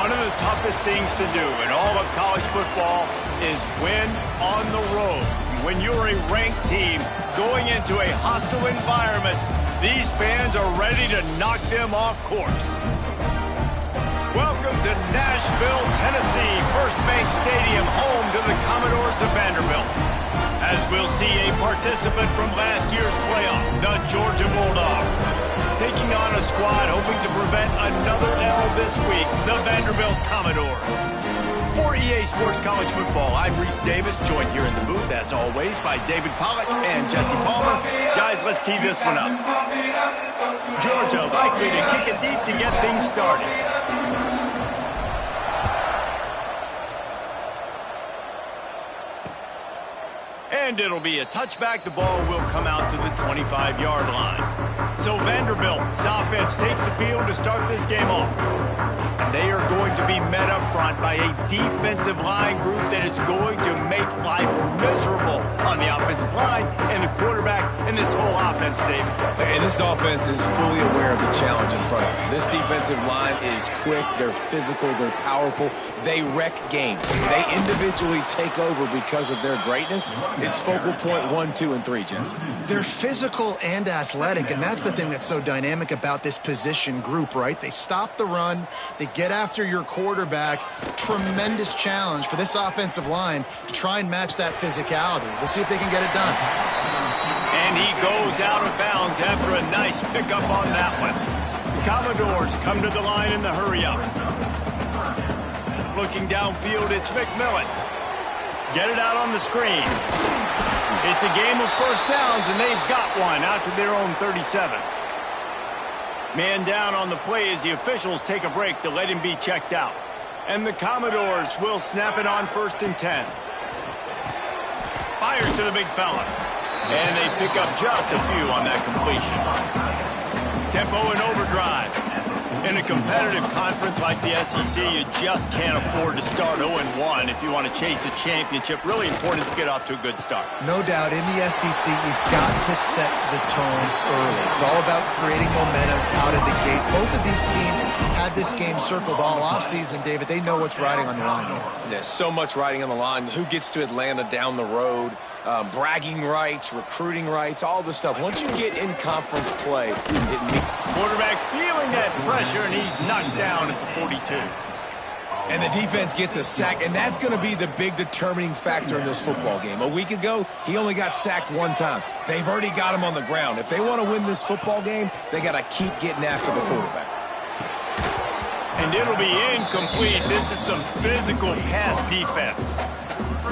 One of the toughest things to do in all of college football is win on the road. When you're a ranked team going into a hostile environment, these fans are ready to knock them off course. Welcome to Nashville, Tennessee, First Bank Stadium, home to the Commodores of Vanderbilt. As we'll see a participant from last year's playoff, the Georgia Bulldogs, taking on a squad hoping to prevent another L this week, the Vanderbilt Commodores. For EA Sports College Football, I'm Reese Davis, joined here in the booth, as always, by David Pollack and Jesse Palmer. Guys, let's tee this one up. Georgia likely to kick it deep to get things started. And it'll be a touchback. The ball will come out to the 25-yard line. So Vanderbilt's offense takes the field to start this game off. They are going to be met up front by a defensive line group that is going to make life miserable on the offensive line and the quarterback and this whole offense, David. And this offense is fully aware of the challenge in front of them. This defensive line is quick, they're physical, they're powerful, they wreck games. They individually take over because of their greatness. It's focal point 1, 2, and 3, Jesse. They're physical and athletic, and that's the thing that's so dynamic about this position group, right? They stop the run, they get after your quarterback. Tremendous challenge for this offensive line to try and match that physicality. We'll see if they can get it done. And he goes out of bounds after a nice pickup on that one. The Commodores come to the line in the hurry-up. Looking downfield, it's McMillan. Get it out on the screen. It's a game of first downs, and they've got one out to their own 37. Man down on the play as the officials take a break to let him be checked out. And the Commodores will snap it on 1st and 10. Fires to the big fella. And they pick up just a few on that completion. Tempo and overdrive. In a competitive conference like the SEC, you just can't afford to start 0-1 if you want to chase a championship. Really important to get off to a good start. No doubt, in the SEC, you've got to set the tone early. It's all about creating momentum out of the gate. Both of these teams had this game circled all offseason, David. They know what's riding on the line here. There's so much riding on the line. Who gets to Atlanta down the road? Bragging rights, recruiting rights, all the stuff. Once you get in conference play, quarterback feeling that pressure, and he's knocked down at the 42. And the defense gets a sack, and that's going to be the big determining factor in this football game. A week ago, he only got sacked one time. They've already got him on the ground. If they want to win this football game, they got to keep getting after the quarterback. And it'll be incomplete. This is some physical pass defense.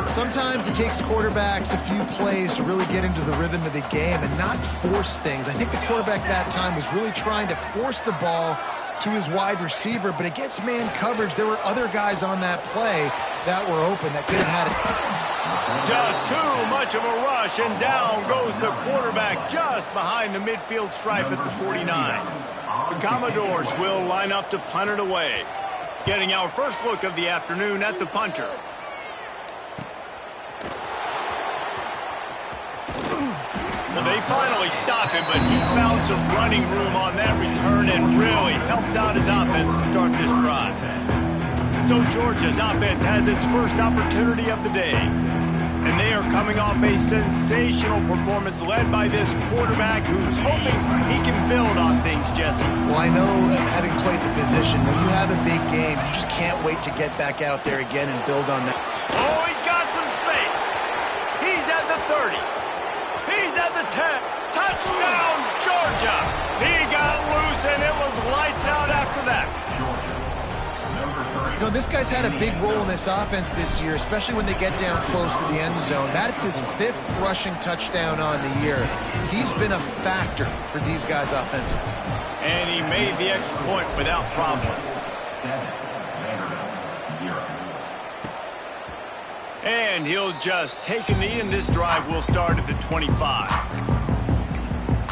Sometimes it takes quarterbacks a few plays to really get into the rhythm of the game and not force things. I think the quarterback that time was really trying to force the ball to his wide receiver, but against man coverage, there were other guys on that play that were open that could have had it. Just too much of a rush, and down goes the quarterback just behind the midfield stripe at the 49. The Commodores will line up to punt it away. Getting our first look of the afternoon at the punter. Well, they finally stop him, but he found some running room on that return and really helps out his offense to start this drive. So Georgia's offense has its first opportunity of the day. And they are coming off a sensational performance led by this quarterback who's hoping he can build on things, Jesse. Well, I know, having played the position, when you have a big game, you just can't wait to get back out there again and build on that. Oh, he's got some space. He's at the 30. He's at the 10. Touchdown, Georgia. He got loose, and it was lights out after that. You know, this guy's had a big role in this offense this year, especially when they get down close to the end zone. That's his 5th rushing touchdown on the year. He's been a factor for these guys offensively. And he made the extra point without problem. And he'll just take a knee, and this drive will start at the 25.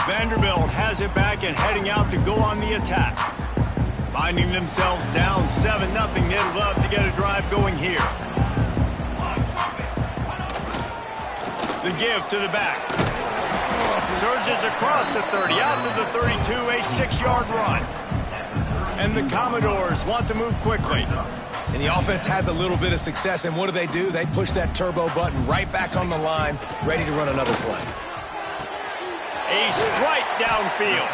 Vanderbilt has it back and heading out to go on the attack. Finding themselves down 7-0, they'd love to get a drive going here. The give to the back. Surges across the 30, out to the 32, a 6-yard run. And the Commodores want to move quickly. And the offense has a little bit of success, and what do? They push that turbo button right back on the line, ready to run another play. A strike downfield.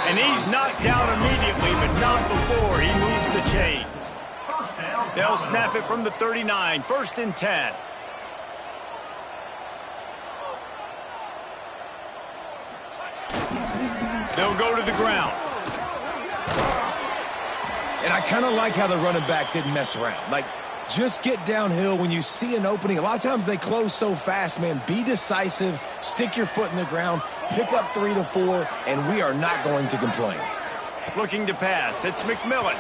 And he's knocked down immediately, but not before he moves the chains. They'll snap it from the 39, 1st and 10. They'll go to the ground. And I kind of like how the running back didn't mess around. Like, just get downhill when you see an opening. A lot of times they close so fast, man. Be decisive, stick your foot in the ground, pick up 3 to 4, and we are not going to complain. Looking to pass. It's McMillan.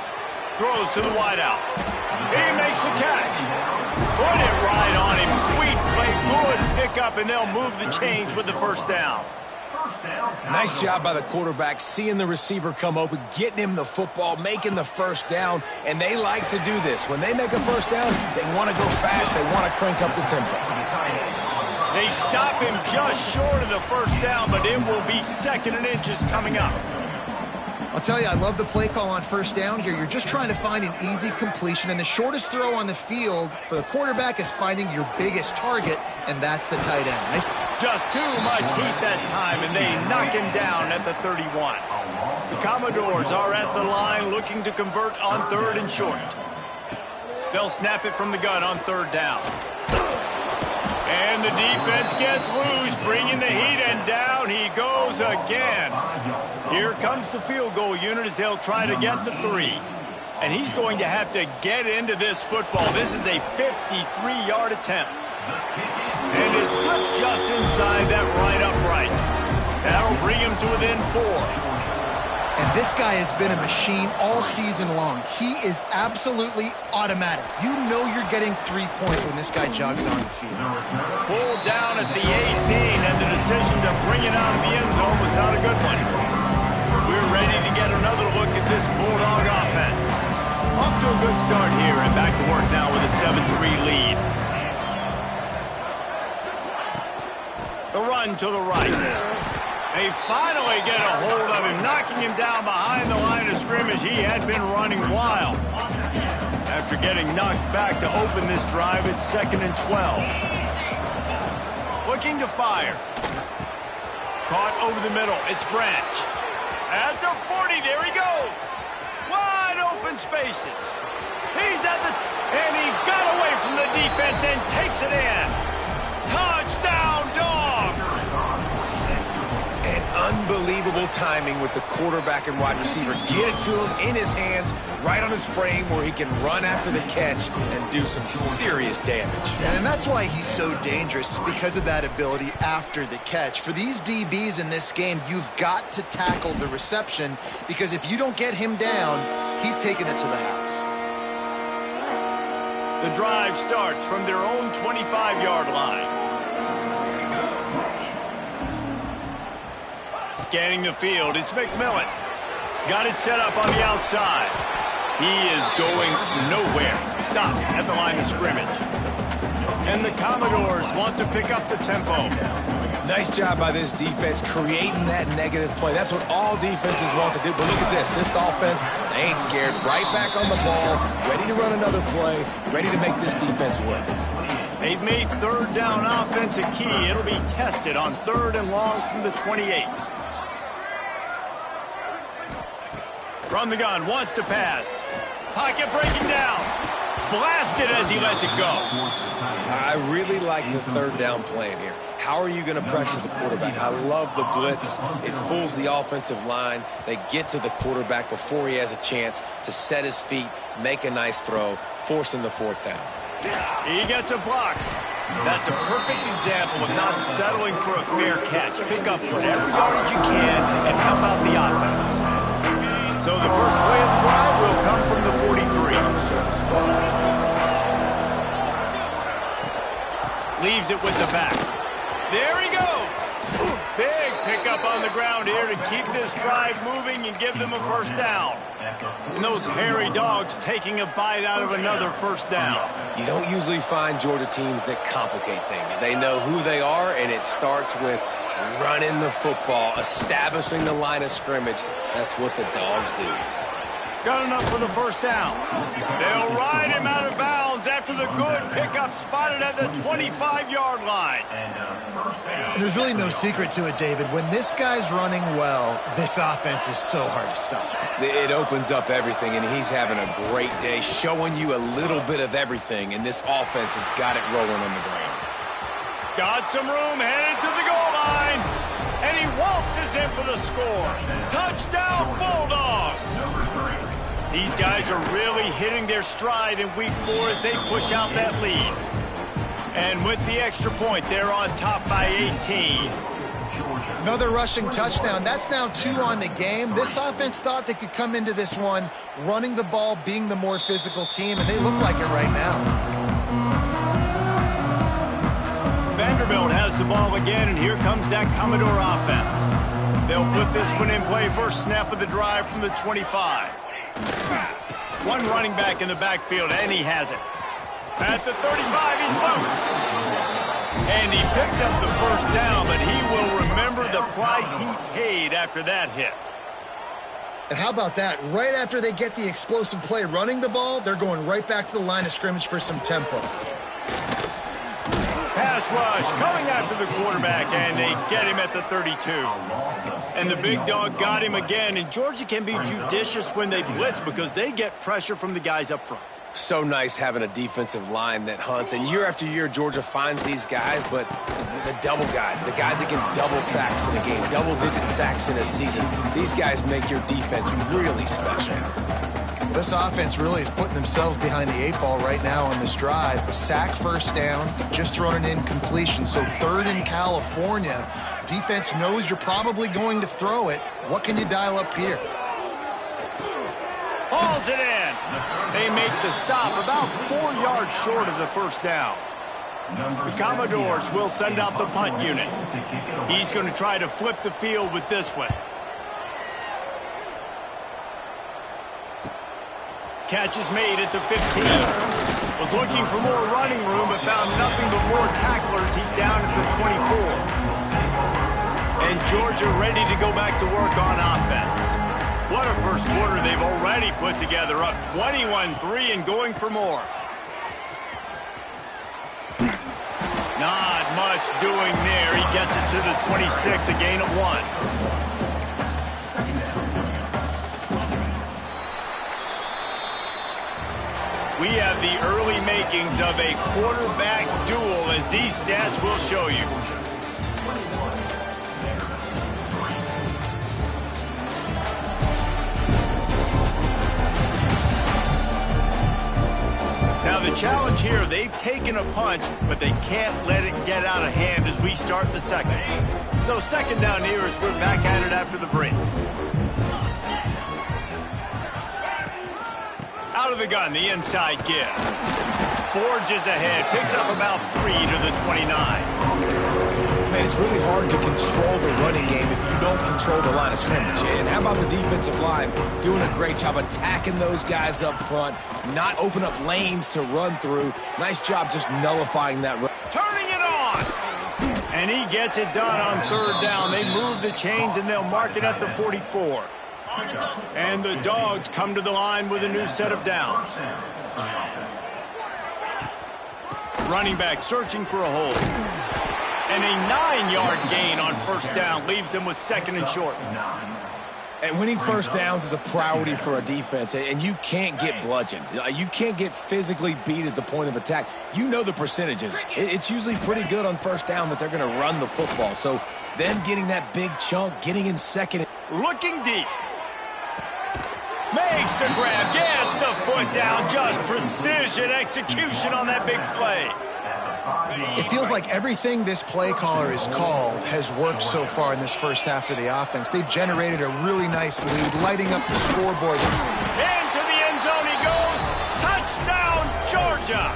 Throws to the wideout. He makes the catch. Put it right on him. Sweet play. Good pickup, and they'll move the chains with the 1st down. Nice job by the quarterback, seeing the receiver come open, getting him the football, making the 1st down, and they like to do this. When they make a 1st down, they want to go fast, they want to crank up the tempo. They stop him just short of the 1st down, but it will be 2nd and inches coming up. I'll tell you, I love the play call on 1st down here. You're just trying to find an easy completion, and the shortest throw on the field for the quarterback is finding your biggest target, and that's the tight end. Nice. Just too much heat that time, and they knock him down at the 31. The Commodores are at the line looking to convert on 3rd and short. They'll snap it from the gun on 3rd down. And the defense gets loose, bringing the heat, and down he goes again. Here comes the field goal unit as they'll try to get the 3. And he's going to have to get into this football. This is a 53-yard attempt. And it slips just inside that right upright. That'll bring him to within 4. And this guy has been a machine all season long. He is absolutely automatic. You know you're getting 3 points when this guy jogs on the field. Pulled down at the 18, and the decision to bring it out of the end zone was not a good one. We're ready to get another look at this Bulldog offense. Off to a good start here, and back to work now with a 7-3 lead. The run to the right. They finally get a hold of him, knocking him down behind the line of scrimmage. He had been running wild. After getting knocked back to open this drive, it's 2nd and 12. Looking to fire. Caught over the middle. It's Branch. At the 40, there he goes. Wide open spaces. He's at the... And he got away from the defense and takes it in. Touchdown, Dogs! And unbelievable timing with the quarterback and wide receiver. Get it to him in his hands, right on his frame where he can run after the catch and do some serious damage. And that's why he's so dangerous, because of that ability after the catch. For these DBs in this game, you've got to tackle the reception, because if you don't get him down, he's taking it to the house. The drive starts from their own 25-yard line. Scanning the field, it's McMillan. Got it set up on the outside. He is going nowhere. Stop at the line of scrimmage. And the Commodores want to pick up the tempo. Nice job by this defense creating that negative play. That's what all defenses want to do. But look at this. This offense, they ain't scared. Right back on the ball, ready to run another play, ready to make this defense work. They've made 3rd down offense a key. It'll be tested on 3rd and long from the 28. From the gun, wants to pass. Pocket breaking down. Blasted as he lets it go. I really like the 3rd down plan here. How are you going to pressure the quarterback? I love the blitz. It fools the offensive line. They get to the quarterback before he has a chance to set his feet, make a nice throw, forcing the 4th down. He gets a block. That's a perfect example of not settling for a fair catch. Pick up whatever yardage you can and help out the offense. So the first play of the drive will come from the 43. Leaves it with the back. There he goes. Big pickup on the ground here to keep this drive moving and give them a 1st down. And those hairy Dogs taking a bite out of another 1st down. You don't usually find Georgia teams that complicate things. They know who they are, and it starts with running the football, establishing the line of scrimmage. That's what the Dogs do. Got enough for the first down. They'll ride him out of bounds after the good pickup spotted at the 25-yard line. There's really no secret to it, David. When this guy's running well, this offense is so hard to stop. It opens up everything, and he's having a great day, showing you a little bit of everything, and this offense has got it rolling on the ground. Got some room, headed to the goal line, and he waltzes in for the score. Touchdown, Bulldogs! These guys are really hitting their stride in week 4 as they push out that lead. And with the extra point, they're on top by 18. Another rushing touchdown. That's now 2 on the game. This offense thought they could come into this one running the ball, being the more physical team, and they look like it right now. Vanderbilt has the ball again, and here comes that Commodore offense. They'll put this one in play first snap of the drive from the 25. One running back in the backfield, and he has it. At the 35, he's loose. And he picks up the first down, but he will remember the price he paid after that hit. And how about that? Right after they get the explosive play running the ball, they're going right back to the line of scrimmage for some tempo. Pass rush coming after the quarterback, and they get him at the 32. And the big dog got him again, and Georgia can be judicious when they blitz because they get pressure from the guys up front. So nice having a defensive line that hunts, and year after year, Georgia finds these guys, but the double guys, the guys that can double sacks in a game, double-digit sacks in a season, these guys make your defense really special. This offense really is putting themselves behind the 8 ball right now on this drive. Sack, first down, just thrown an incompletion. So 3rd in California. Defense knows you're probably going to throw it. What can you dial up here? Hauls it in. They make the stop about 4 yards short of the first down. The Commodores will send out the punt unit. He's going to try to flip the field with this one. Catch is made at the 15. Was looking for more running room, but found nothing but more tacklers. He's down at the 24. And Georgia ready to go back to work on offense. What a first quarter they've already put together, up 21-3 and going for more. Not much doing there. He gets it to the 26, a gain of 1. We have the early makings of a quarterback duel, as these stats will show you. Now the challenge here, they've taken a punch, but they can't let it get out of hand as we start the second. So second down here as we're back at it after the break. Out of the gun, the inside give. Forges ahead, picks up about 3 to the 29. Man, it's really hard to control the running game if you don't control the line of scrimmage. And how about the defensive line doing a great job attacking those guys up front, not open up lanes to run through. Nice job just nullifying that run. Turning it on! And he gets it done on 3rd down. They move the chains, and they'll mark it at the 44. And the Dogs come to the line with a new set of downs. Running back searching for a hole. And a 9-yard gain on first down leaves them with 2nd and short. And winning first downs is a priority for a defense, and you can't get bludgeoned. You can't get physically beat at the point of attack. You know the percentages. It's usually pretty good on first down that they're going to run the football. So them getting that big chunk, getting in 2nd. Looking deep. Makes the grab, gets the foot down, just precision execution on that big play. It feels like everything this play caller has called has worked so far in this first half of the offense. They've generated a really nice lead, lighting up the scoreboard. Into the end zone he goes. Touchdown, Georgia.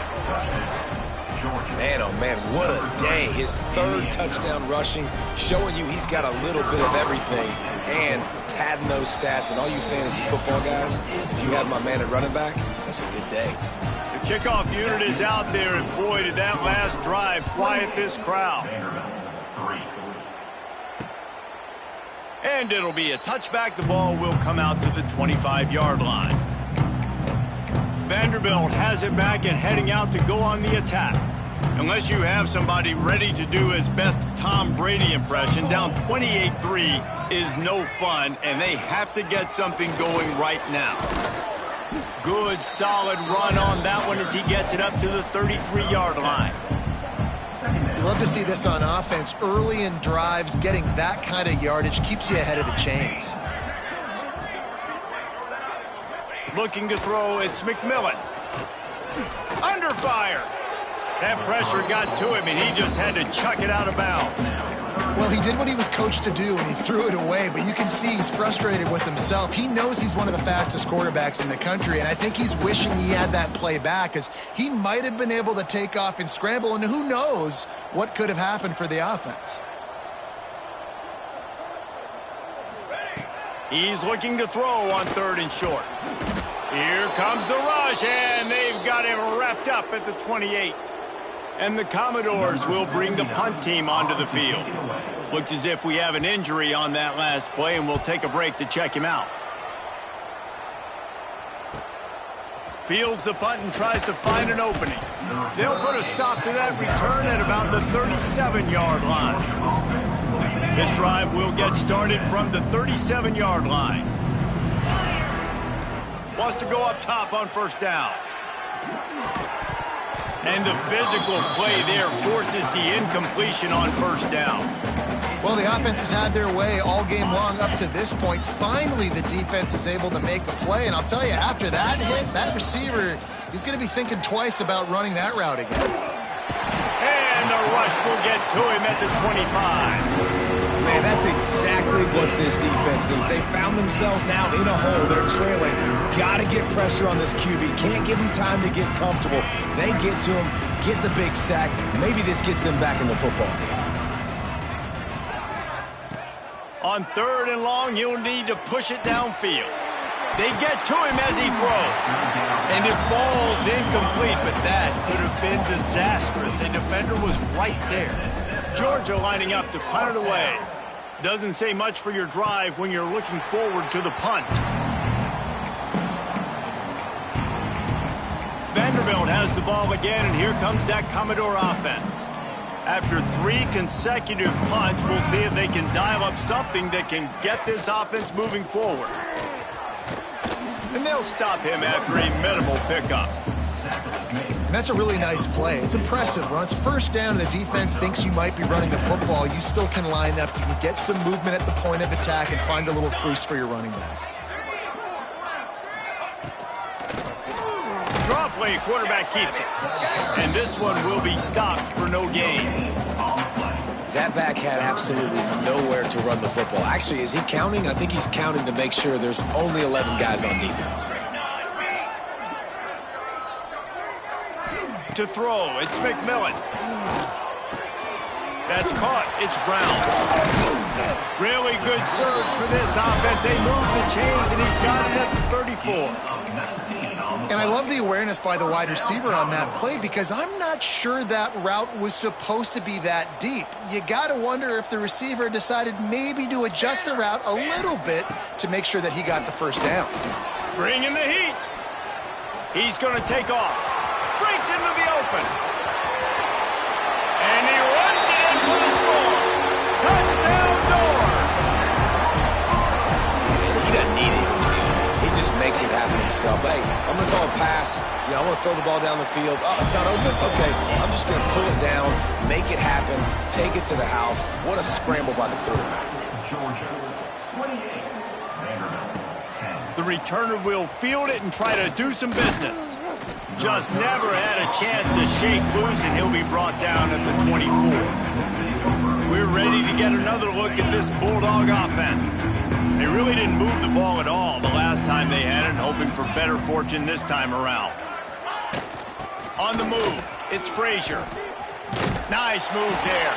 Man, oh man, what a day. His 3rd touchdown rushing, showing you he's got a little bit of everything. And padding those stats, and all you fantasy football guys, if you have my man at running back, that's a good day. The kickoff unit is out there, and boy, did that last drive quiet this crowd. And it'll be a touchback. The ball will come out to the 25-yard line. Vanderbilt has it back and heading out to go on the attack. Unless you have somebody ready to do his best Tom Brady impression, down 28-3 is no fun, and they have to get something going right now. Good, solid run on that one as he gets it up to the 33-yard line. You love to see this on offense. Early in drives, getting that kind of yardage keeps you ahead of the chains. Looking to throw, it's McMillan. Under fire. That pressure got to him, and he just had to chuck it out of bounds. Well, he did what he was coached to do, and he threw it away, but you can see he's frustrated with himself. He knows he's one of the fastest quarterbacks in the country, and I think he's wishing he had that play back, because he might have been able to take off and scramble, and who knows what could have happened for the offense. He's looking to throw on 3rd and short. Here comes the rush, and they've got him wrapped up at the 28. And the Commodores will bring the punt team onto the field. Looks as if we have an injury on that last play, and we'll take a break to check him out. Fields the punt and tries to find an opening. They'll put a stop to that return at about the 37-yard line. This drive will get started from the 37-yard line. Wants to go up top on 1st down. And the physical play there forces the incompletion on 1st down. Well, the offense has had their way all game long up to this point. Finally, the defense is able to make a play. And I'll tell you, after that hit, that receiver, he's going to be thinking twice about running that route again. And the rush will get to him at the 25. Man, that's exactly what this defense needs. They found themselves now in a hole. They're trailing. Got to get pressure on this QB. Can't give him time to get comfortable. They get to him, get the big sack. Maybe this gets them back in the football game. On 3rd and long, you'll need to push it downfield. They get to him as he throws. And it falls incomplete, but that could have been disastrous. A defender was right there. Georgia lining up to punt it away. Doesn't say much for your drive when you're looking forward to the punt. Vanderbilt has the ball again, and here comes that Commodore offense. After 3 consecutive punts, we'll see if they can dial up something that can get this offense moving forward. And they'll stop him after a minimal pickup. And that's a really nice play. It's impressive. When it's 1st down and the defense thinks you might be running the football, you still can line up. You can get some movement at the point of attack and find a little crease for your running back. Draw play, quarterback keeps it. And this one will be stopped for no gain. That back had absolutely nowhere to run the football. Actually, is he counting? I think he's counting to make sure there's only 11 guys on defense. To throw, it's McMillan. That's caught, it's Brown. Really good surge for this offense. They move the chains, and he's got it at the 34. And I love the awareness by the wide receiver on that play, because I'm not sure that route was supposed to be that deep. You got to wonder if the receiver decided maybe to adjust the route a little bit to make sure that he got the 1st down. Bring in the heat. He's going to take off. Breaks into the open. And he runs it in for the score. Touchdown, Doors. He doesn't need it. He just makes it happen himself. Hey, I'm going to call a pass. Yeah, I want to throw the ball down the field. Oh, it's not open? Okay, I'm just going to pull it down, make it happen, take it to the house. What a scramble by the quarterback. The returner will field it and try to do some business. Just never had a chance to shake loose, and he'll be brought down at the 24. We're ready to get another look at this Bulldog offense. They really didn't move the ball at all the last time they had it, hoping for better fortune this time around. On the move, it's Frazier. Nice move there.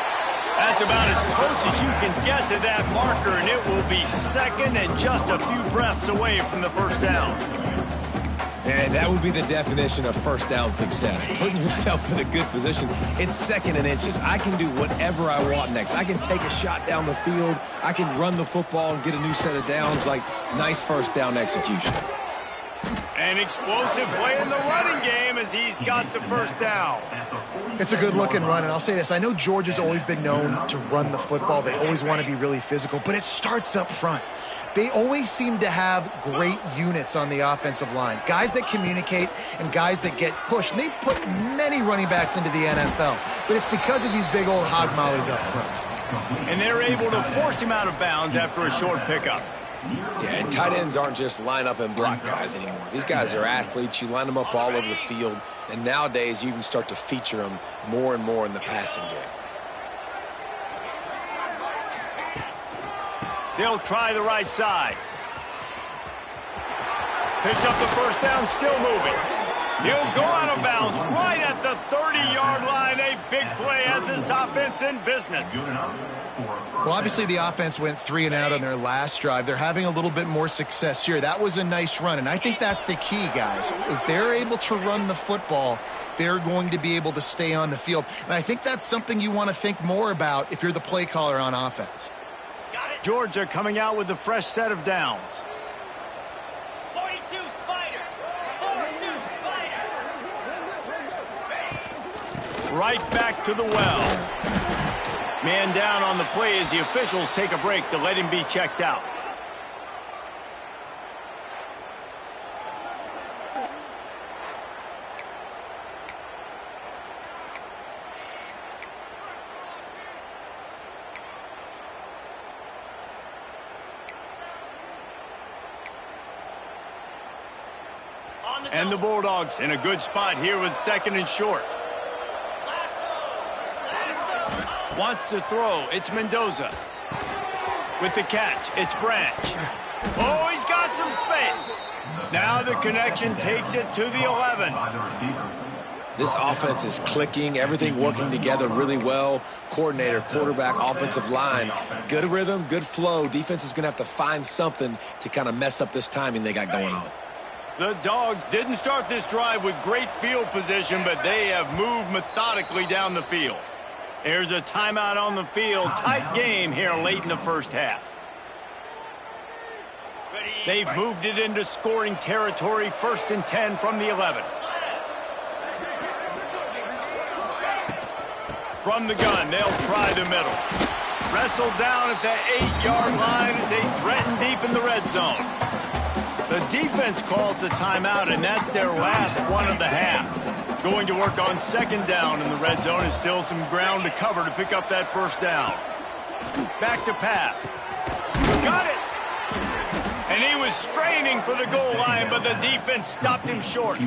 That's about as close as you can get to that marker, and it will be 2nd and just a few breaths away from the 1st down. And that would be the definition of first down success. Putting yourself in a good position. It's second and inches. I can do whatever I want next. I can take a shot down the field. I can run the football and get a new set of downs. Like, nice first down execution. An explosive play in the running game as he's got the first down. It's a good-looking run, and I'll say this. I know Georgia's always been known to run the football. They always want to be really physical, but it starts up front. They always seem to have great units on the offensive line. Guys that communicate and guys that get pushed. And they put many running backs into the NFL, but it's because of these big old hog mollies up front. And they're able to force him out of bounds after a short pickup. Yeah, and tight ends aren't just line up and block guys anymore. These guys are athletes. You line them up all over the field, and nowadays you even start to feature them more and more in the passing game. They'll try the right side. Picks up the first down, still moving. He'll go out of bounds right at the 30-yard line. A big play as this offense in business. Well, obviously the offense went 3 and out on their last drive. They're having a little bit more success here. That was a nice run, and I think that's the key, guys. If they're able to run the football, they're going to be able to stay on the field. And I think that's something you want to think more about if you're the play caller on offense. Georgia coming out with a fresh set of downs. 42 Spider. 42 Spider. Right back to the well. Man down on the play as the officials take a break to let him be checked out. And the Bulldogs in a good spot here with second and short. Wants to throw. It's Mendoza. With the catch, it's Branch. Oh, he's got some space. Now the connection takes it to the 11. This offense is clicking, everything working together really well. Coordinator, quarterback, offensive line. Good rhythm, good flow. Defense is going to have to find something to kind of mess up this timing they got going on. The Dogs didn't start this drive with great field position, but they have moved methodically down the field. There's a timeout on the field. Tight game here late in the first half. They've moved it into scoring territory. 1st and 10 from the 11. From the gun, they'll try the middle. Wrestled down at the 8-yard line as they threaten deep in the red zone. The defense calls the timeout, and that's their last one of the half. Going to work on 2nd down in the red zone, and still some ground to cover to pick up that 1st down. Back to pass. Got it! And he was straining for the goal line, but the defense stopped him short.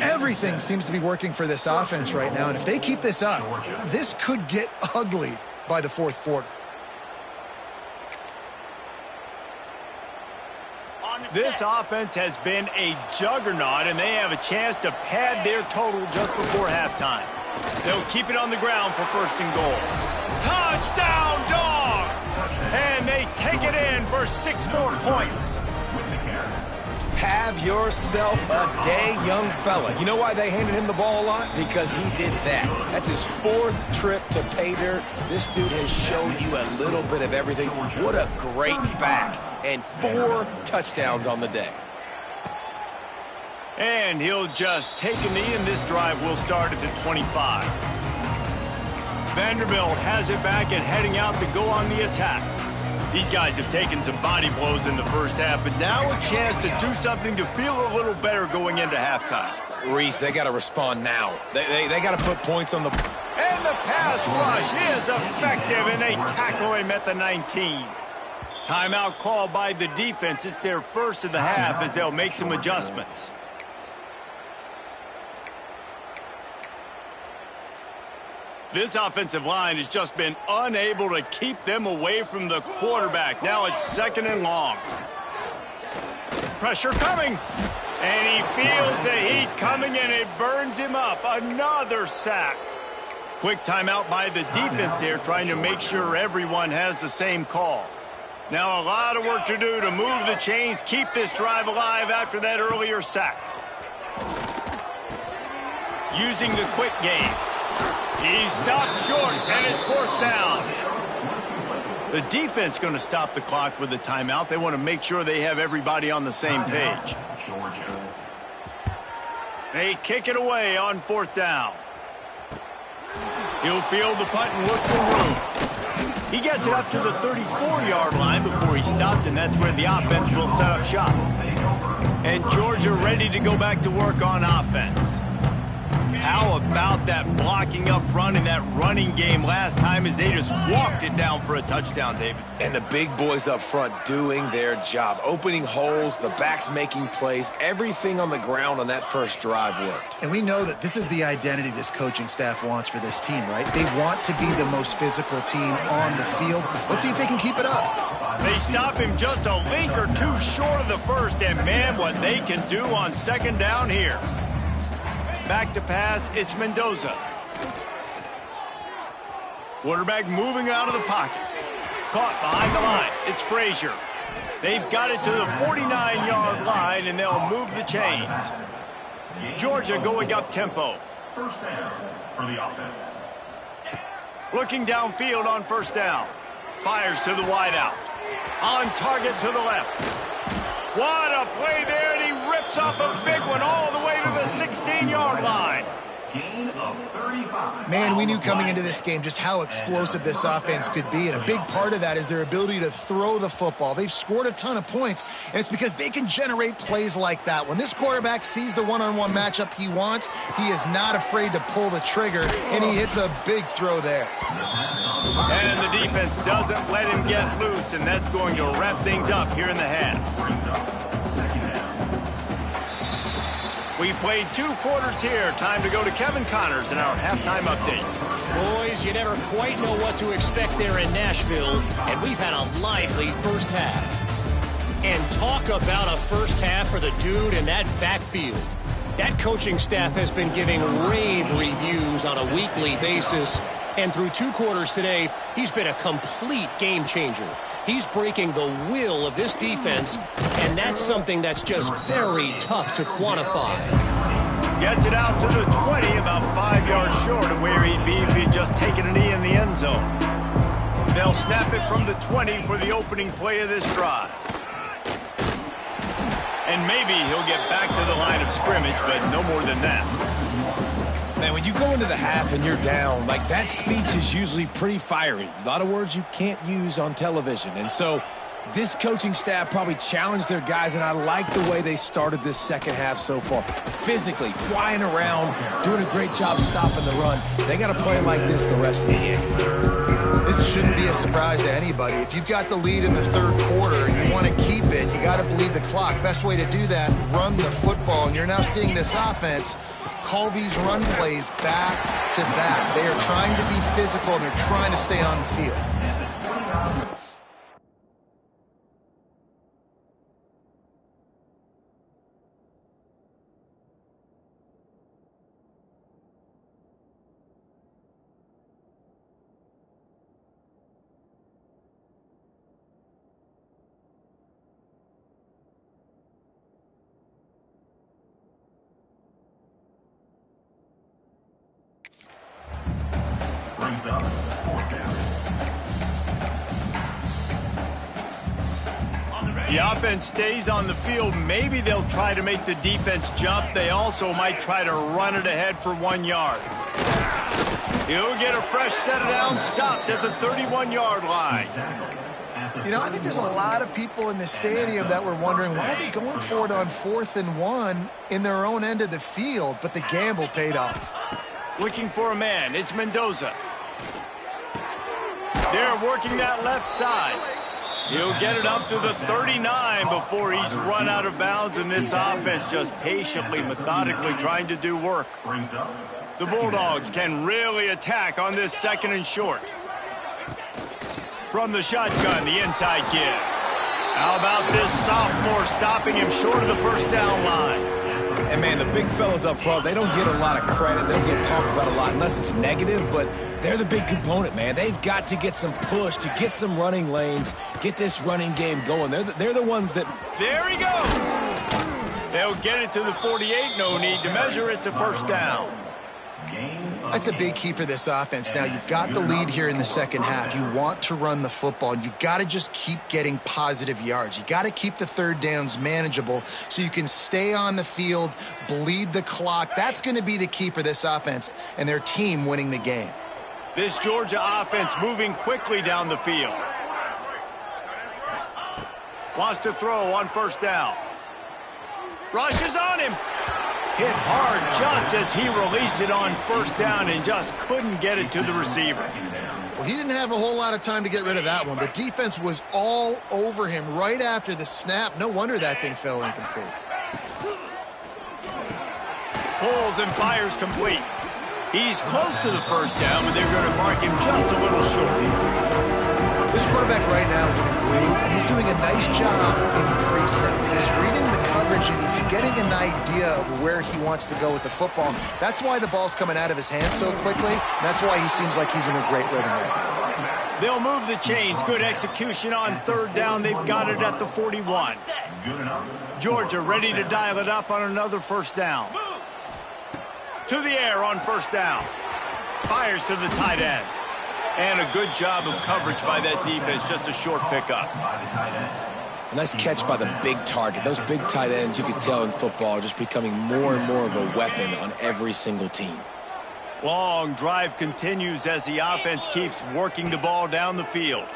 Everything seems to be working for this offense right now, and if they keep this up, this could get ugly by the 4th quarter. This offense has been a juggernaut, and they have a chance to pad their total just before halftime. They'll keep it on the ground for 1st and goal. Touchdown, Dogs! And they take it in for 6 more points. Have yourself a day, young fella. You know why they handed him the ball a lot? Because he did that. That's his 4th trip to pay dirt. This dude has showed you a little bit of everything. What a great back. And 4 touchdowns on the day. And he'll just take a knee, and this drive will start at the 25. Vanderbilt has it back and heading out to go on the attack. These guys have taken some body blows in the first half, but now a chance to do something to feel a little better going into halftime. Reese, they got to respond now. They got to put points on the... And the pass rush is effective, and they tackle him at the 19. Timeout called by the defense. It's their first of the half as they'll make some adjustments. This offensive line has just been unable to keep them away from the quarterback. Now it's 2nd and long. Pressure coming. And he feels the heat coming, and it burns him up. Another sack. Quick timeout by the defense there, trying to make sure everyone has the same call. Now a lot of work to do to move the chains, keep this drive alive after that earlier sack. Using the quick game. He stopped short, and it's 4th down. The defense going to stop the clock with a timeout. They want to make sure they have everybody on the same page. They kick it away on 4th down. He'll field the punt and look for room. He gets it up to the 34-yard line before he stopped, and that's where the offense will set up shop. And Georgia ready to go back to work on offense. How about that blocking up front in that running game last time as they just walked it down for a touchdown, David? And the big boys up front doing their job. Opening holes, the backs making plays. Everything on the ground on that first drive worked. And we know that this is the identity this coaching staff wants for this team, right? They want to be the most physical team on the field. Let's see if they can keep it up. They stop him just a link or two short of the first, and man, what they can do on 2nd down here. Back to pass, it's Mendoza. Quarterback moving out of the pocket. Caught behind the line, it's Frazier. They've got it to the 49-yard line, and they'll move the chains. Georgia going up tempo. 1st down for the offense. Looking downfield on 1st down. Fires to the wideout. On target to the left. What a play there, and he rips off a big one all the way to the 16-yard line. Gain of 35. Man, we knew coming into this game just how explosive this offense could be, and a big part of that is their ability to throw the football. They've scored a ton of points, and it's because they can generate plays like that. When this quarterback sees the one-on-one matchup he wants, he is not afraid to pull the trigger, and he hits a big throw there. And the defense doesn't let him get loose, and that's going to wrap things up here in the half. We've played 2 quarters here. Time to go to Kevin Connors in our halftime update. Boys, you never quite know what to expect there in Nashville, and we've had a lively first half. And talk about a first half for the dude in that backfield. That coaching staff has been giving rave reviews on a weekly basis, and through 2 quarters today, he's been a complete game changer. He's breaking the will of this defense, and that's something that's just very tough to quantify. Gets it out to the 20, about 5 yards short of where he'd be if he'd just taken a knee in the end zone. They'll snap it from the 20 for the opening play of this drive. And maybe he'll get back to the line of scrimmage, but no more than that. Man, when you go into the half and you're down, like that speech is usually pretty fiery. A lot of words you can't use on television. And so this coaching staff probably challenged their guys, and I like the way they started this second half so far. Physically, flying around, doing a great job stopping the run. They got to play like this the rest of the game. This shouldn't be a surprise to anybody. If you've got the lead in the 3rd quarter and you want to keep it, you got to bleed the clock. Best way to do that, run the football. And you're now seeing this offense call these run plays back to back. They are trying to be physical, and they're trying to stay on the field. Brings up 4th down. The offense stays on the field. Maybe they'll try to make the defense jump. They also might try to run it ahead for 1 yard. He'll get a fresh set down, stopped at the 31-yard line. You know, I think there's a lot of people in the stadium that were wondering, why are they going for it on 4th and 1 in their own end of the field? But the gamble paid off. Looking for a man. It's Mendoza. They're working that left side. He'll get it up to the 39 before he's run out of bounds, and this offense just patiently, methodically trying to do work. The Bulldogs can really attack on this 2nd and short. From the shotgun, the inside give. How about this sophomore stopping him short of the 1st down line? And, man, the big fellas up front, they don't get a lot of credit. They don't get talked about a lot unless it's negative, but they're the big component, man. They've got to get some push to get some running lanes, get this running game going. They're the ones that... There he goes. They'll get it to the 48. No need to measure. It's a first down. That's a big key for this offense. Now, you've got the lead here in the second half. You want to run the football, and you've got to just keep getting positive yards. You got to keep the third downs manageable so you can stay on the field, bleed the clock. That's going to be the key for this offense and their team winning the game. This Georgia offense moving quickly down the field. Wants to throw on first down. Rushes on him. Hit hard just as he released it on first down and just couldn't get it to the receiver. Well, he didn't have a whole lot of time to get rid of that one. The defense was all over him right after the snap. No wonder that thing fell incomplete. Pulls and fires complete. He's close to the first down, but they're going to mark him just a little short. This quarterback right now is in a groove, and he's doing a nice job in pre-snap. He's reading the coverage, and he's getting an idea of where he wants to go with the football. That's why the ball's coming out of his hands so quickly, and that's why he seems like he's in a great rhythm right now. They'll move the chains. Good execution on third down. They've got it at the 41. Georgia ready to dial it up on another first down. To the air on first down. Fires to the tight end. And a good job of coverage by that defense. Just a short pickup. Nice catch by the big target. Those big tight ends, you can tell in football, are just becoming more and more of a weapon on every single team. Long drive continues as the offense keeps working the ball down the field.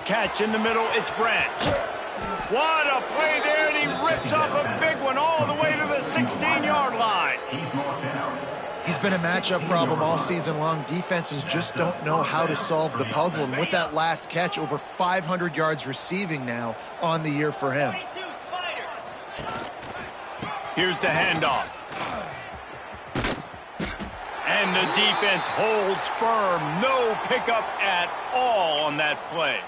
Catch in the middle, it's Branch. What a play there, and he rips off a big one all the way to the 16-yard line. He's been a matchup problem all season long. Defenses just don't know how to solve the puzzle. And with that last catch, over 500 yards receiving now on the year for him. Here's the handoff. And the defense holds firm. No pickup at all on that play.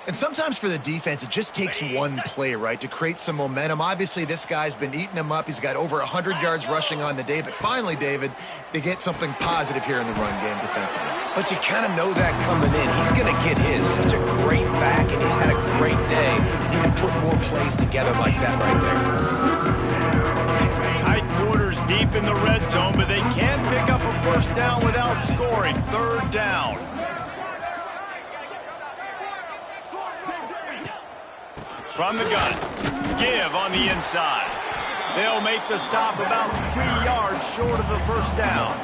And sometimes for the defense, it just takes one play, right, to create some momentum. Obviously, this guy's been eating him up. He's got over 100 yards rushing on the day. But finally, David, they get something positive here in the run game defensively. But you kind of know that coming in. He's going to get his. Such a great back, and he's had a great day. He can put more plays together like that right there. Tight quarters deep in the red zone, but they can't pick up a first down without scoring. Third down. From the gun, give on the inside. They'll make the stop about 3 yards short of the first down.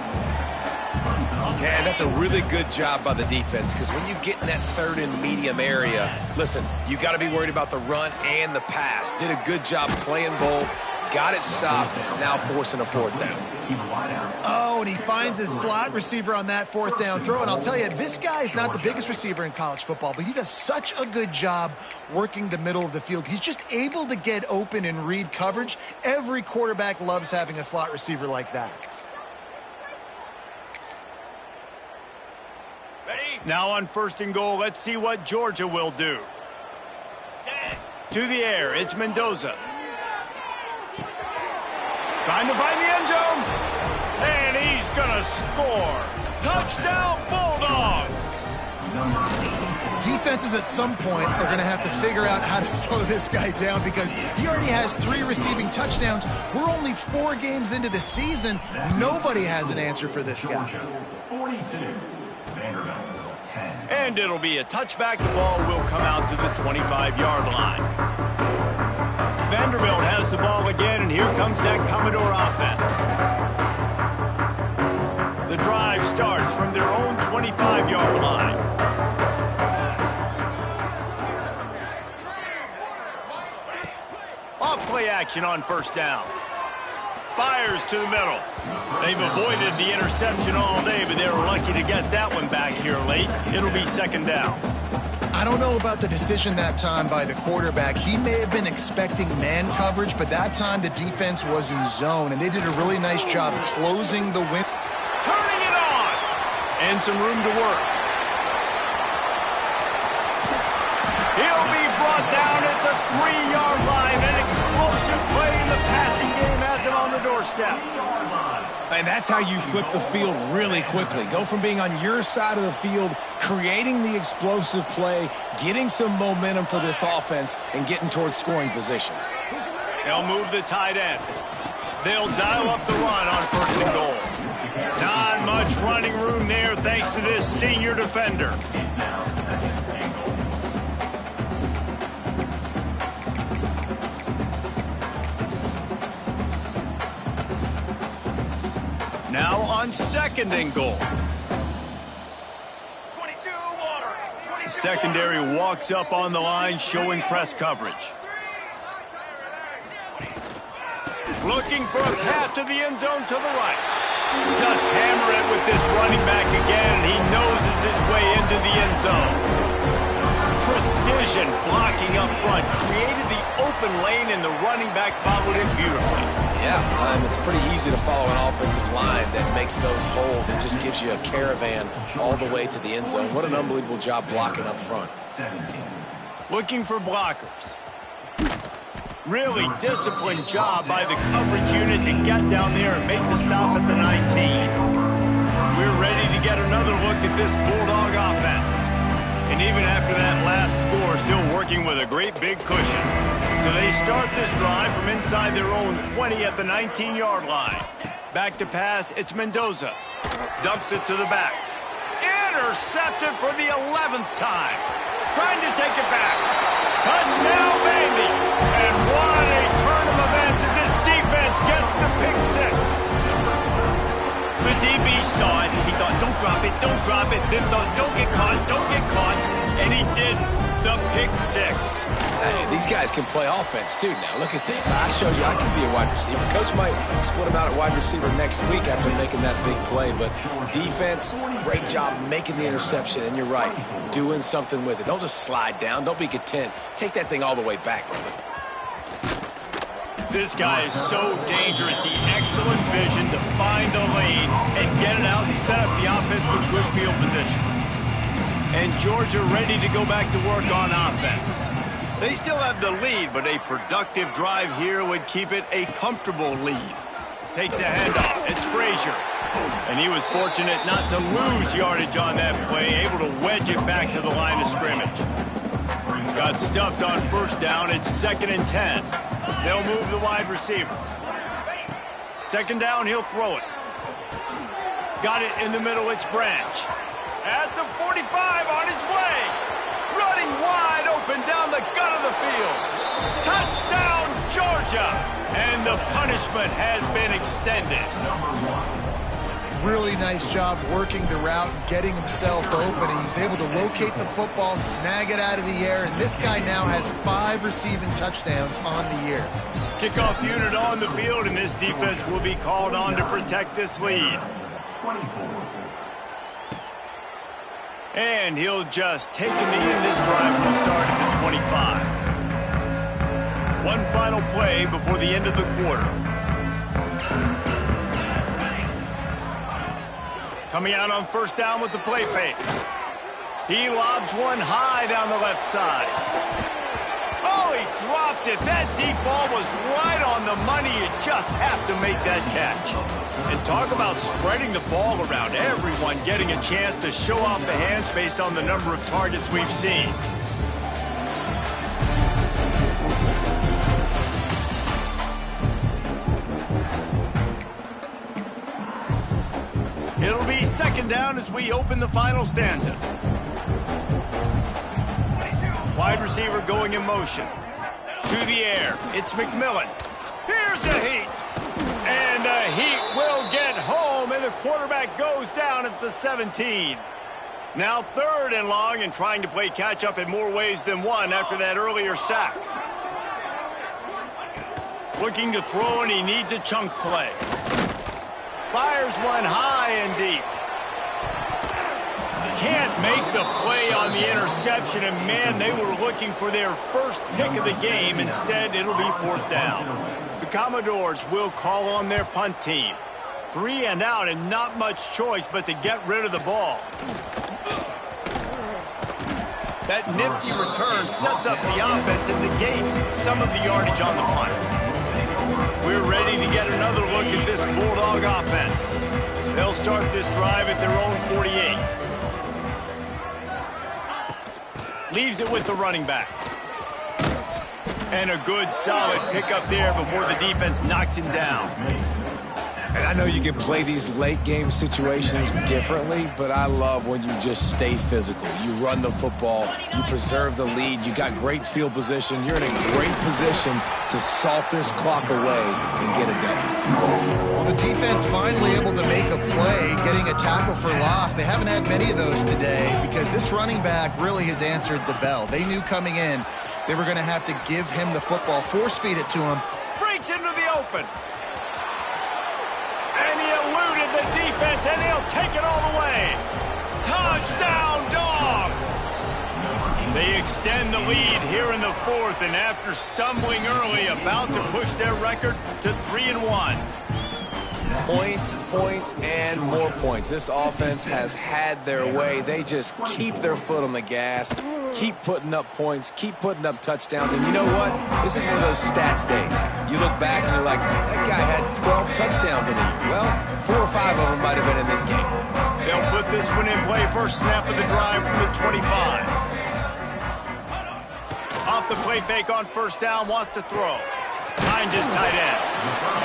Yeah, that's a really good job by the defense, because when you get in that third and medium area, listen, you got to be worried about the run and the pass. Did a good job playing both, got it stopped, now forcing a fourth down. Oh, and he finds his slot receiver on that fourth down throw. And I'll tell you, this guy's not the biggest receiver in college football, but he does such a good job working the middle of the field. He's just able to get open and read coverage. Every quarterback loves having a slot receiver like that. Now on first and goal, let's see what Georgia will do. To the air, it's Mendoza. Trying to find the end zone. And he's going to score. Touchdown, Bulldogs. Defenses at some point are going to have to figure out how to slow this guy down, because he already has 3 receiving touchdowns. We're only 4 games into the season. Nobody has an answer for this guy. 42, Vanderbilt, 10. And it'll be a touchback. The ball will come out to the 25-yard line. Vanderbilt has the ball again, and here comes that Commodore offense. The drive starts from their own 25-yard line. Off play action on first down. Fires to the middle. They've avoided the interception all day, but they were lucky to get that one back here late. It'll be second down. I don't know about the decision that time by the quarterback. He may have been expecting man coverage, but that time the defense was in zone, and they did a really nice job closing the win. Turning it on! And some room to work. He'll be brought down at the 3-yard line. An explosive play doorstep. And that's how you flip the field really quickly. Go from being on your side of the field, creating the explosive play, getting some momentum for this offense, and getting towards scoring position. They'll move the tight end. They'll dial up the run on 1st and goal. Not much running room there thanks to this senior defender. Now on 2nd and goal. 22 water. 22 Secondary water. walks up on the line showing press coverage. Looking for a path to the end zone to the right. Just hammer it with this running back again, and he noses his way into the end zone. Precision blocking up front, created the open lane, and the running back followed it beautifully. Yeah, it's pretty easy to follow an offensive line that makes those holes and just gives you a caravan all the way to the end zone. What an unbelievable job blocking up front. Looking for blockers. Really disciplined job by the coverage unit to get down there and make the stop at the 19. We're ready to get another look at this Bulldog offense. And even after that last score, still working with a great big cushion. So they start this drive from inside their own 20 at the 19-yard line. Back to pass, it's Mendoza. Dumps it to the back. Intercepted for the 11th time. Trying to take it back. Touchdown, Vandy. And what a turn of events as this defense gets the pick 6. The DB saw it. He thought, don't drop it, don't drop it. Then thought, don't get caught, don't get caught. And he didn't. The pick 6. Hey, these guys can play offense, too. Now, look at this. I showed you I can be a wide receiver. Coach might split him out at wide receiver next week after making that big play. But defense, great job making the interception. And you're right, doing something with it. Don't just slide down. Don't be content. Take that thing all the way back, brother. This guy is so dangerous. The excellent vision to find a lane and get it out and set up the offense with good field position. And Georgia ready to go back to work on offense. They still have the lead, but a productive drive here would keep it a comfortable lead. Takes the handoff. It's Frazier. And he was fortunate not to lose yardage on that play, able to wedge it back to the line of scrimmage. Got stuffed on 1st down. It's 2nd and 10. They'll move the wide receiver. 2nd down, he'll throw it. Got it in the middle, it's Branch. At the 45, on his way. Running wide open down the gut of the field. Touchdown, Georgia. And the punishment has been extended. Really nice job working the route, getting himself open. He was able to locate the football, snag it out of the air, and this guy now has 5 receiving touchdowns on the year. Kickoff unit on the field, and this defense will be called on to protect this lead. And he'll just take in the end. This drive will start at the 25. One final play before the end of the quarter. Coming out on 1st down with the play fake. He lobs one high down the left side. Oh, he dropped it. That deep ball was right on the money. You just have to make that catch. And talk about spreading the ball around. Everyone getting a chance to show off the hands based on the number of targets we've seen. It'll be 2nd down as we open the final stanza. Wide receiver going in motion. To the air. It's McMillan. Here's a heat. And the heat will get home, and the quarterback goes down at the 17. Now 3rd and long, and trying to play catch-up in more ways than one after that earlier sack. Looking to throw, and he needs a chunk play. Fires one high and deep. Can't make the play on the interception, and man, they were looking for their first pick of the game. Instead, it'll be 4th down. The Commodores will call on their punt team. 3 and out, and not much choice but to get rid of the ball. That nifty return sets up the offense and negates some of the yardage on the punt. We're ready to get another look look at this Bulldog offense. They'll start this drive at their own 48. Leaves it with the running back. And a good, solid pickup there before the defense knocks him down. And I know you can play these late game situations differently, but I love when you just stay physical. You run the football, you preserve the lead, you got great field position, you're in a great position to salt this clock away and get it done. Well, the defense finally able to make a play, getting a tackle for loss. They haven't had many of those today because this running back really has answered the bell. They knew coming in they were going to have to give him the football, force-feed it to him. Breaks into the open. And he eluded the defense, and he'll take it all the way. Touchdown, Dogs! They extend the lead here in the fourth, and after stumbling early, about to push their record to 3-1. Points, points, and more points. This offense has had their way. They just keep their foot on the gas, keep putting up points, keep putting up touchdowns. And you know what? This is one of those stats days. You look back and you're like, that guy had 12 touchdowns in the year. Well, 4 or 5 of them might have been in this game. They'll put this one in play. First snap of the drive from the 25. Off the play fake on first down, wants to throw. Finds his tight end.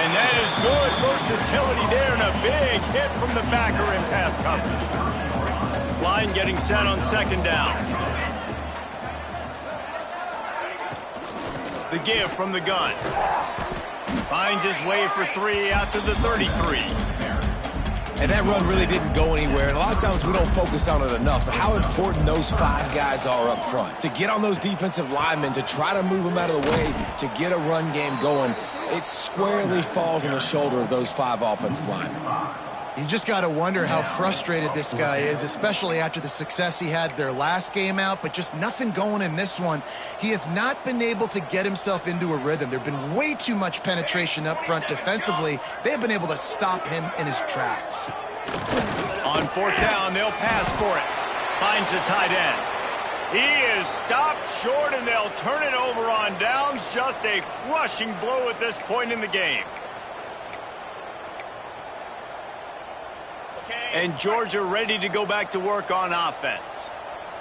And that is good versatility there, and a big hit from the backer in pass coverage. Line getting set on second down. The give from the gun. Finds his way for 3 out to the 33. And that run really didn't go anywhere. And a lot of times we don't focus on it enough. But how important those 5 guys are up front. To get on those defensive linemen, to try to move them out of the way, to get a run game going, it squarely falls on the shoulder of those 5 offensive linemen. You just got to wonder how frustrated this guy is, especially after the success he had their last game out, but just nothing going in this one. He has not been able to get himself into a rhythm. There's been way too much penetration up front defensively. They've been able to stop him in his tracks. On fourth down, they'll pass for it. Finds the tight end. He is stopped short, and they'll turn it over on downs. Just a crushing blow at this point in the game. And Georgia ready to go back to work on offense.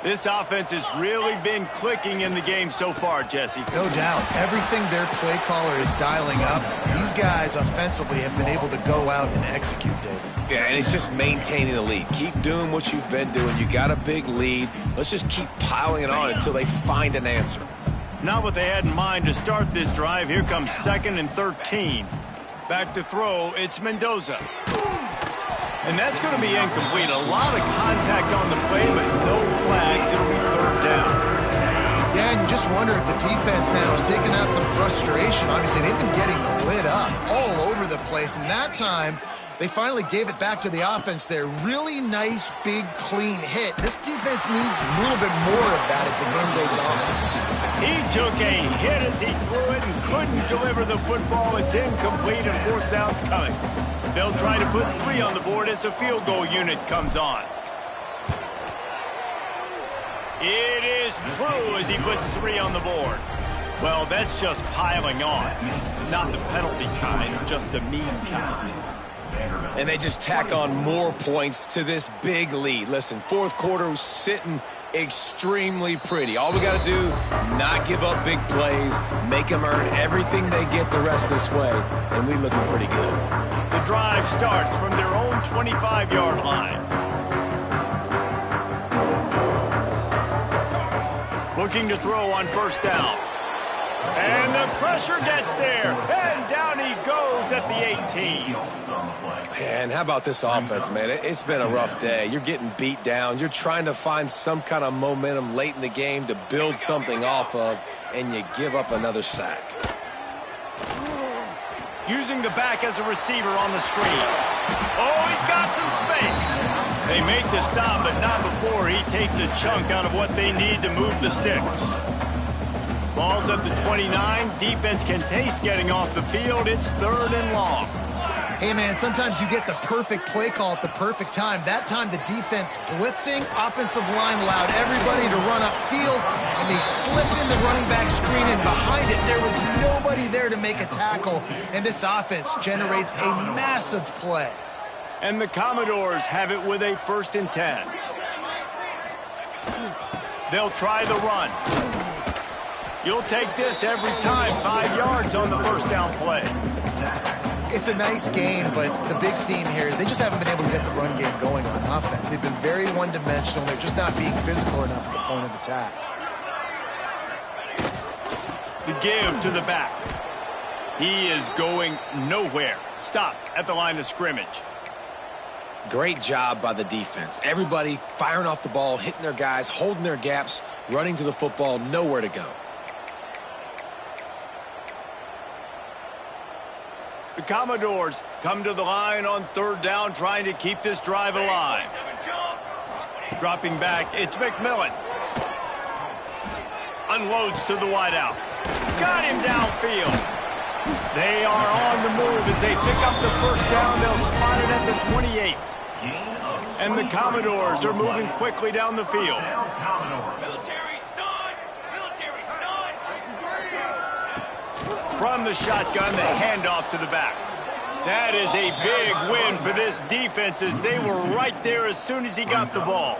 This offense has really been clicking in the game so far, Jesse. No doubt. Everything their play caller is dialing up, these guys offensively have been able to go out and execute, David. Yeah, and it's just maintaining the lead. Keep doing what you've been doing. You got a big lead. Let's just keep piling it on until they find an answer. Not what they had in mind to start this drive. Here comes 2nd and 13. Back to throw, it's Mendoza. And that's going to be incomplete. A lot of contact on the play, but no flags. It'll be 3rd down. Yeah, and you just wonder if the defense now is taking out some frustration. Obviously, they've been getting lit up all over the place. And that time, they finally gave it back to the offense there. Really nice, big, clean hit. This defense needs a little bit more of that as the game goes on. He took a hit as he threw it and couldn't deliver the football. It's incomplete, and 4th down's coming. They'll try to put 3 on the board as the field goal unit comes on. It is true as he puts 3 on the board. Well, that's just piling on. Not the penalty kind, just the mean kind. And they just tack on more points to this big lead. Listen, 4th quarter was sitting extremely pretty. All we got to do, not give up big plays, make them earn everything they get the rest of this way, and we looking pretty good. The drive starts from their own 25-yard line. Looking to throw on first down. And the pressure gets there. And down he goes at the 18. Man, how about this offense, man? It's been a rough day. You're getting beat down. You're trying to find some kind of momentum late in the game to build something off of, and you give up another sack. Using the back as a receiver on the screen. Oh, he's got some space. They make the stop, but not before he takes a chunk out of what they need to move the sticks. Ball's at the 29. Defense can taste getting off the field. It's 3rd and long. Hey, man, sometimes you get the perfect play call at the perfect time. That time, the defense blitzing, offensive line allowed everybody to run upfield, and they slip in the running back screen, and behind it, there was nobody there to make a tackle, and this offense generates a massive play. And the Commodores have it with a 1st and 10. They'll try the run. You'll take this every time. 5 yards on the 1st down play. It's a nice game, but the big theme here is they just haven't been able to get the run game going on offense. They've been very one-dimensional. They're just not being physical enough at the point of attack. The give to the back. He is going nowhere. Stop at the line of scrimmage. Great job by the defense. Everybody firing off the ball, hitting their guys, holding their gaps, running to the football, nowhere to go. The Commodores come to the line on 3rd down, trying to keep this drive alive. Dropping back, it's McMillan. Unloads to the wideout. Got him downfield. They are on the move as they pick up the 1st down. They'll spot it at the 28. And the Commodores are moving quickly down the field. Military stun! Military stun! From the shotgun, the handoff to the back. That is a big win for this defense as they were right there as soon as he got the ball.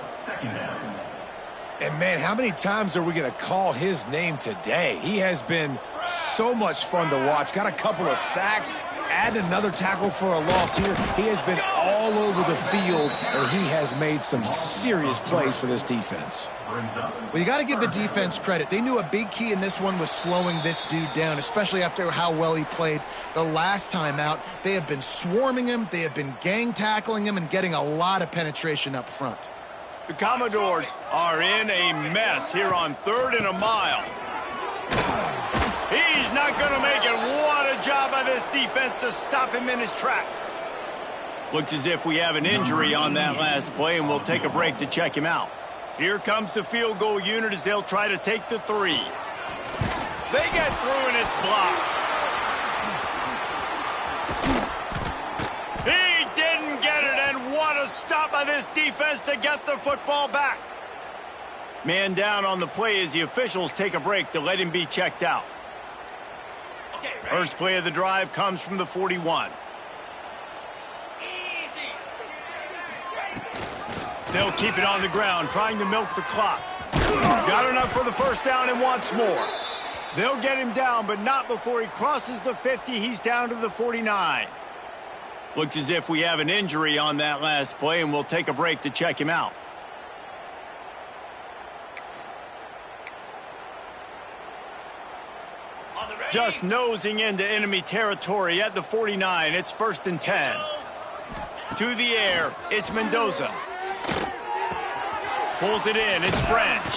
And, man, how many times are we going to call his name today? He has been so much fun to watch. Got a couple of sacks, add another tackle for a loss here. He has been all over the field, and he has made some serious plays for this defense. Well, you got to give the defense credit. They knew a big key in this one was slowing this dude down, especially after how well he played the last time out. They have been swarming him. They have been gang tackling him and getting a lot of penetration up front. The Commodores are in a mess here on 3rd and a mile. He's not going to make it. What a job by this defense to stop him in his tracks. Looks as if we have an injury on that last play, and we'll take a break to check him out. Here comes the field goal unit as they'll try to take the 3. They get through, and it's blocked. He didn't get it, and what a stop by this defense to get the football back. Man down on the play as the officials take a break to let him be checked out. First play of the drive comes from the 41. They'll keep it on the ground, trying to milk the clock. Got enough for the 1st down and wants more. They'll get him down, but not before he crosses the 50. He's down to the 49. Looks as if we have an injury on that last play, and we'll take a break to check him out. Just nosing into enemy territory at the 49. It's 1st and 10. To the air, it's Mendoza. Pulls it in, it's Branch.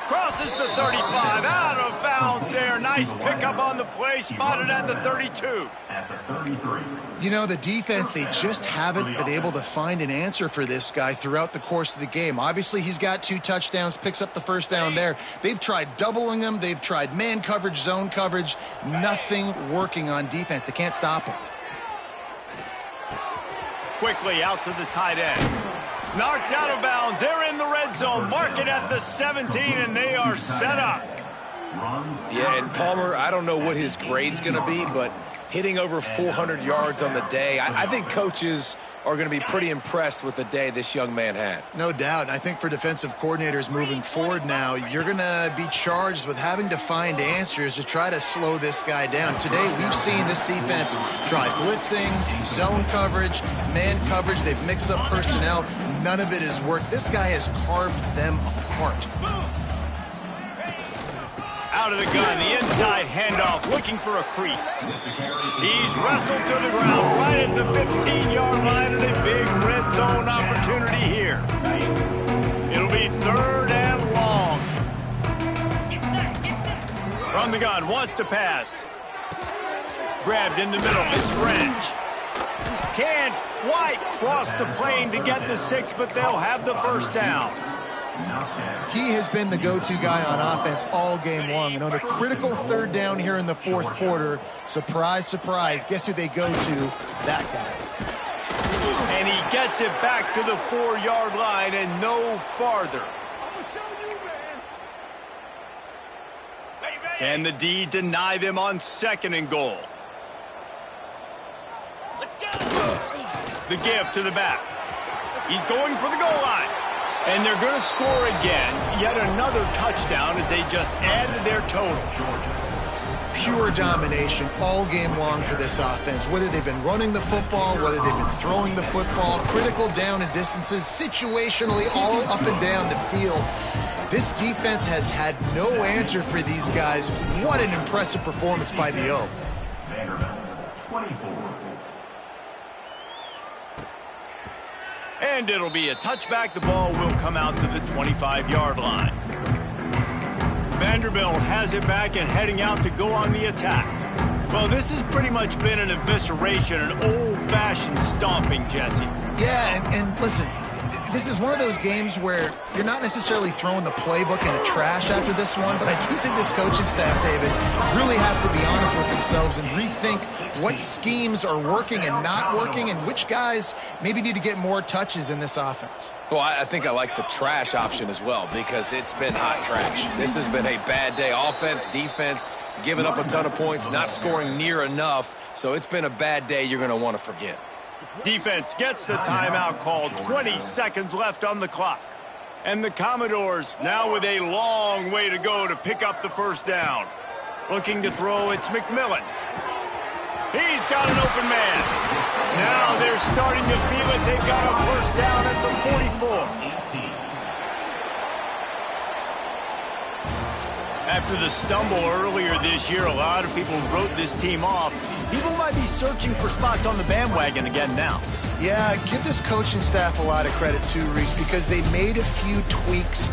Crosses the 35, out of bounds there. Nice pickup on the play, spotted at the 32. At the 33. You know, the defense, they just haven't been able to find an answer for this guy throughout the course of the game. Obviously, he's got 2 touchdowns, picks up the 1st down there. They've tried doubling him. They've tried man coverage, zone coverage. Nothing working on defense. They can't stop him. Quickly out to the tight end. Knocked out of bounds. They're in the red zone. Mark it at the 17, and they are set up. Yeah, and Palmer, I don't know what his grade's going to be, but hitting over 400 yards on the day, I think coaches are going to be pretty impressed with the day this young man had. No doubt. I think for defensive coordinators moving forward now, you're going to be charged with having to find answers to try to slow this guy down. Today, we've seen this defense try blitzing, zone coverage, man coverage. They've mixed up personnel. None of it has worked. This guy has carved them apart. Out of the gun, the inside handoff, looking for a crease. He's wrestled to the ground right at the 15-yard line, and a big red zone opportunity here. It'll be 3rd and long. From the gun, wants to pass. Grabbed in the middle, it's Branch. Can't quite cross the plane to get the 6, but they'll have the 1st down. He has been the go-to guy on offense all game long. And on a critical third down here in the fourth quarter, surprise, surprise, guess who they go to? That guy. And he gets it back to the 4-yard line and no farther. Can the D deny them on 2nd and goal? Let's go. The give to the back. He's going for the goal line. And they're going to score again. Yet another touchdown as they just add to their total. Pure domination all game long for this offense. Whether they've been running the football, whether they've been throwing the football, critical down and distances, situationally all up and down the field. This defense has had no answer for these guys. What an impressive performance by the O. Vanderbilt, 24. And it'll be a touchback. The ball will come out to the 25-yard line. Vanderbilt has it back and heading out to go on the attack. Well, this has pretty much been an evisceration, an old-fashioned stomping, Jesse. Yeah, and listen, this is one of those games where you're not necessarily throwing the playbook in the trash after this one, but I do think this coaching staff, David, really has to be honest with themselves and rethink what schemes are working and not working and which guys maybe need to get more touches in this offense. Well, I think I like the trash option as well because it's been hot trash. This has been a bad day. Offense, defense, giving up a ton of points, not scoring near enough. So it's been a bad day you're going to want to forget. Defense gets the timeout called. 20 seconds left on the clock. And the Commodores now with a long way to go to pick up the first down. Looking to throw, it's McMillan. He's got an open man. Now they're starting to feel it. They've got a first down at the 44. After the stumble earlier this year, a lot of people wrote this team off. People might be searching for spots on the bandwagon again now. Yeah, give this coaching staff a lot of credit too, Reese, because they made a few tweaks.